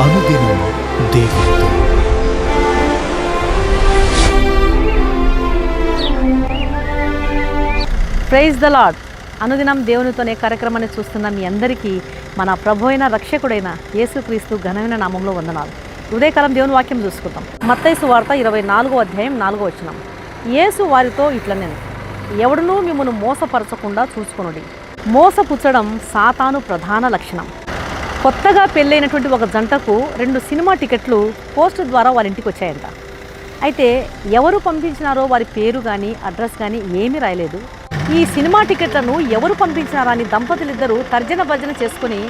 అనుదినం దేవునితో. Praise the Lord. అనుదినం దేవునితోనే కార్యక్రమాన్ని చూస్తున్న మీ అందరికీ మన ప్రభు అయిన రక్షకుడైన యేసుక్రీస్తు ఘనమైన నామంలో వందనాలు. ఉదయకాలం దేవుని వాక్యం చూసుకుందాం. మత్తయి సువార్త 24వ అధ్యాయం 4వ వచనం. యేసు వారితో ఇట్లనెను, ఎవడునూ మిమ్మును మోసపరచకుండా చూసుకొనుడి. మోసపుచ్చడం సాతాను ప్రధాన లక్షణం. కొత్తగా పెళ్ళైనటువంటి ఒక జంటకు 2 సినిమా టికెట్లు పోస్ట్ ద్వారా వారి ఇంటికి వచ్చాయంట. అయితే ఎవరు పంపించినారో వారి పేరు కానీ అడ్రస్ కానీ ఏమీ రాయలేదు. ఈ సినిమా టికెట్లను ఎవరు పంపించినారా అని దంపతులిద్దరూ తర్జన భర్జన చేసుకుని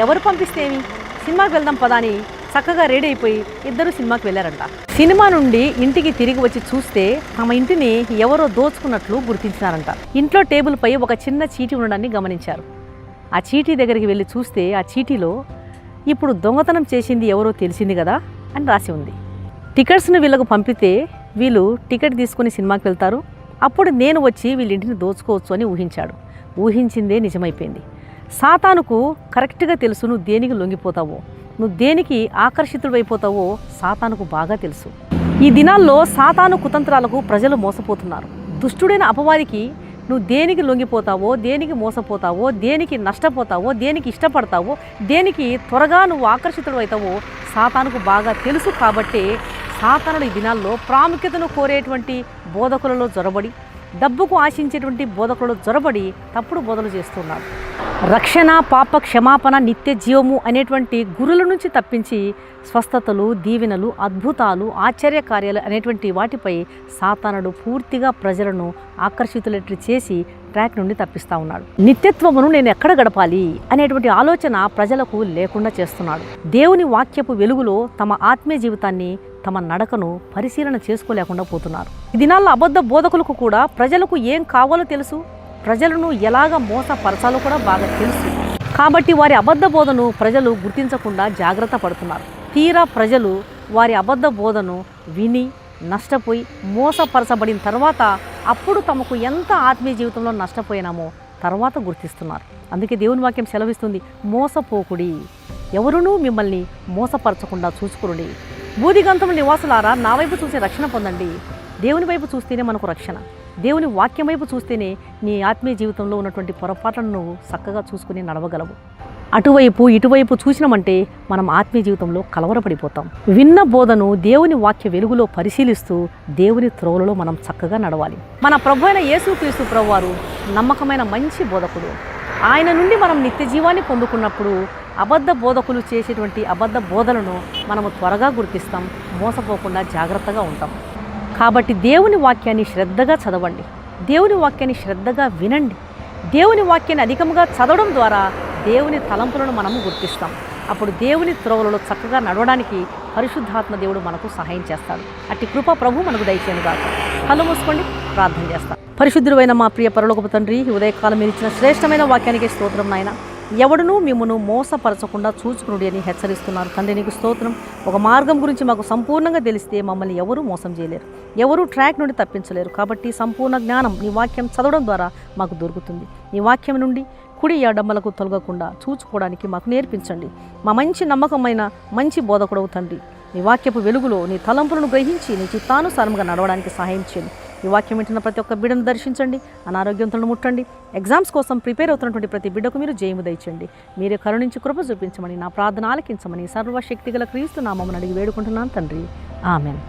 ఎవరు పంపిస్తేమి, సినిమాకి వెళ్దాం పదా అని చక్కగా రెడీ అయిపోయి ఇద్దరు సినిమాకి వెళ్ళారంట. సినిమా నుండి ఇంటికి తిరిగి వచ్చి చూస్తే తమ ఇంటిని ఎవరో దోచుకున్నట్లు గుర్తించినారంట. ఇంట్లో టేబుల్ పై ఒక చిన్న చీటీ ఉండడాన్ని గమనించారు. ఆ చీటీ దగ్గరికి వెళ్ళి చూస్తే ఆ చీటీలో ఇప్పుడు దొంగతనం చేసింది ఎవరో తెలిసింది కదా అని రాసి ఉంది. టికెట్స్ను వీళ్ళకు పంపితే వీళ్ళు టికెట్ తీసుకుని సినిమాకి వెళ్తారు, అప్పుడు నేను వచ్చి వీళ్ళింటిని దోచుకోవచ్చు అని ఊహించాడు. ఊహించిందే నిజమైపోయింది. సాతానుకు కరెక్ట్గా తెలుసు నువ్వు దేనికి లొంగిపోతావో, నువ్వు దేనికి ఆకర్షితుడైపోతావో సాతానుకు బాగా తెలుసు. ఈ దినాల్లో సాతాను కుతంత్రాలకు ప్రజలు మోసపోతున్నారు. దుష్టుడైన అపవాదికి నువ్వు దేనికి లొంగిపోతావో, దేనికి మోసపోతావో, దేనికి నష్టపోతావో, దేనికి ఇష్టపడతావో, దేనికి త్వరగా నువ్వు ఆకర్షితుడు అవుతావో సాతానుకు బాగా తెలుసు. కాబట్టి సాతానుడు ఈ దినాల్లో ప్రాముఖ్యతను కోరేటువంటి బోధకులలో జొరబడి, డబ్బుకు ఆశించేటువంటి బోధకులలో జొరబడి తప్పుడు బోధలు చేస్తున్నాడు. రక్షణ, పాప క్షమాపణ, నిత్య జీవము అనేటువంటి గురుల నుంచి తప్పించి స్వస్థతలు, దీవెనలు, అద్భుతాలు, ఆశ్చర్య కార్యాలు అనేటువంటి వాటిపై సాతానుడు పూర్తిగా ప్రజలను ఆకర్షితులెట్లు చేసి ట్రాక్ నుండి తప్పిస్తూ ఉన్నాడు. నిత్యత్వమును నేను ఎక్కడ గడపాలి అనేటువంటి ఆలోచన ప్రజలకు లేకుండా చేస్తున్నాడు. దేవుని వాక్యపు వెలుగులో తమ ఆత్మీయ జీవితాన్ని, తమ నడకను పరిశీలన చేసుకోలేకుండా పోతున్నారు. ఈ దినాల్లో అబద్ధ బోధకులకు కూడా ప్రజలకు ఏం కావాలో తెలుసు, ప్రజలను ఎలాగ మోసపరచాలో కూడా బాగా తెలుసు. కాబట్టి వారి అబద్ధ బోధను ప్రజలు గుర్తించకుండా జాగ్రత్త పడుతున్నారు. తీరా ప్రజలు వారి అబద్ధ బోధను విని నష్టపోయి మోసపరచబడిన తర్వాత అప్పుడు తమకు ఎంత ఆత్మీయ జీవితంలో నష్టపోయినామో తర్వాత గుర్తిస్తున్నారు. అందుకే దేవుని వాక్యం సెలవిస్తుంది, మోసపోకుడి, ఎవరునూ మిమ్మల్ని మోసపరచకుండా చూసుకురుడి. బూదిగంతముల నివాసులారా, నా వైపు చూసి రక్షణ పొందండి. దేవుని వైపు చూస్తేనే మనకు రక్షణ. దేవుని వాక్యం వైపు చూస్తేనే నీ ఆత్మీయ జీవితంలో ఉన్నటువంటి పొరపాట్లను నువ్వు చక్కగా చూసుకుని నడవగలవు. అటువైపు ఇటువైపు చూసినామంటే మనం ఆత్మీయ జీవితంలో కలవరపడిపోతాం. విన్న బోధను దేవుని వాక్య వెలుగులో పరిశీలిస్తూ దేవుని త్రోవలలో మనం చక్కగా నడవాలి. మన ప్రభు అయిన యేసుక్రీస్తు ప్రభువారు నమ్మకమైన మంచి బోధకుడు. ఆయన నుండి మనం నిత్య జీవాన్ని పొందుకున్నప్పుడు అబద్ధ బోధకులు చేసేటువంటి అబద్ధ బోధలను మనము త్వరగా గుర్తిస్తాం, మోసపోకుండా జాగ్రత్తగా ఉంటాం. కాబట్టి దేవుని వాక్యాన్ని శ్రద్ధగా చదవండి, దేవుని వాక్యాన్ని శ్రద్ధగా వినండి. దేవుని వాక్యాన్ని అధికంగా చదవడం ద్వారా దేవుని తలంపులను మనము గుర్తిస్తాం. అప్పుడు దేవుని త్రోవలలో చక్కగా నడవడానికి పరిశుద్ధాత్మ దేవుడు మనకు సహాయం చేస్తాడు. అట్టి కృప ప్రభు మనకు దయచేయను గాక. కళ్ళు మూసుకోండి, ప్రార్థన చేస్తాం. పరిశుద్ధుడైన మా ప్రియ పరలోకపు తండ్రి, ఉదయకాలం మీరు ఇచ్చిన శ్రేష్టమైన వాక్యానికి స్తోత్రం నాయన. ఎవడునూ మిమ్మను మోసపరచకుండా చూచుకునుడి అని హెచ్చరిస్తున్నారు తండ్రి. నీకు స్తోత్రం. ఒక మార్గం గురించి మాకు సంపూర్ణంగా తెలిస్తే మమ్మల్ని ఎవరూ మోసం చేయలేరు, ఎవరూ ట్రాక్ నుండి తప్పించలేరు. కాబట్టి సంపూర్ణ జ్ఞానం నీ వాక్యం చదవడం ద్వారా మాకు దొరుకుతుంది. నీ వాక్యం నుండి కుడి ఎడమలకు తొలగకుండా చూచుకోవడానికి మాకు నేర్పించండి. మా మంచి నమ్మకమైన మంచి బోధకుడవు తండ్రి. నీ వాక్యపు వెలుగులో నీ తలంపులను గ్రహించి నీ చిత్తానుసారంగా నడవడానికి సహాయం చేయండి. ఈ వాక్యం వింటున్న ప్రతి ఒక్క బిడ్డను దర్శించండి, అనారోగ్యంతో ముట్టండి. ఎగ్జామ్స్ కోసం ప్రిపేర్ అవుతున్నటువంటి ప్రతి బిడ్డకు మీరు జయము దయచండి. మీరే కరుణించి కృప చూపించమని, నా ప్రార్థన ఆలకించమని సర్వశక్తి గల క్రీస్తు నామమున అడిగి వేడుకుంటున్నాను తండ్రి, ఆమెన్.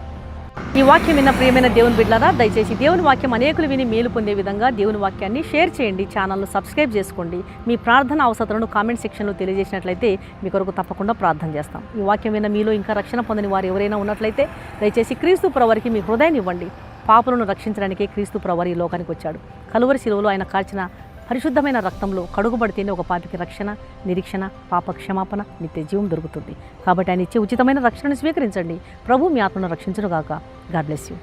ఈ వాక్యం విన్న ప్రియమైన దేవుని బిడ్డలారా, దయచేసి దేవుని వాక్యం అనేకులు విని మేలు పొందే విధంగా దేవుని వాక్యాన్ని షేర్ చేయండి. ఛానల్ను సబ్స్క్రైబ్ చేసుకోండి. మీ ప్రార్థన అవసరాలను కామెంట్ సెక్షన్లో తెలియజేసినట్లయితే మీ కొరకు తప్పకుండా ప్రార్థన చేస్తాం. ఈ వాక్యం విన్న మీలో ఇంకా రక్షణ పొందని వారు ఎవరైనా ఉన్నట్లయితే దయచేసి క్రీస్తు ప్రభువారికి మీ హృదయాన్ని ఇవ్వండి. పాపులను రక్షించడానికే క్రీస్తు ప్రభువారు ఈ లోకానికి వచ్చాడు. కలువరి శిలువలో ఆయన కార్చిన పరిశుద్ధమైన రక్తంలో కడుగుబడితేనే ఒక పాపికి రక్షణ, నిరీక్షణ, పాప క్షమాపణ, నిత్య జీవం దొరుకుతుంది. కాబట్టి ఆయన ఇచ్చే ఉచితమైన రక్షణను స్వీకరించండి. ప్రభు మీ ఆత్మను రక్షించును గాక. God bless you.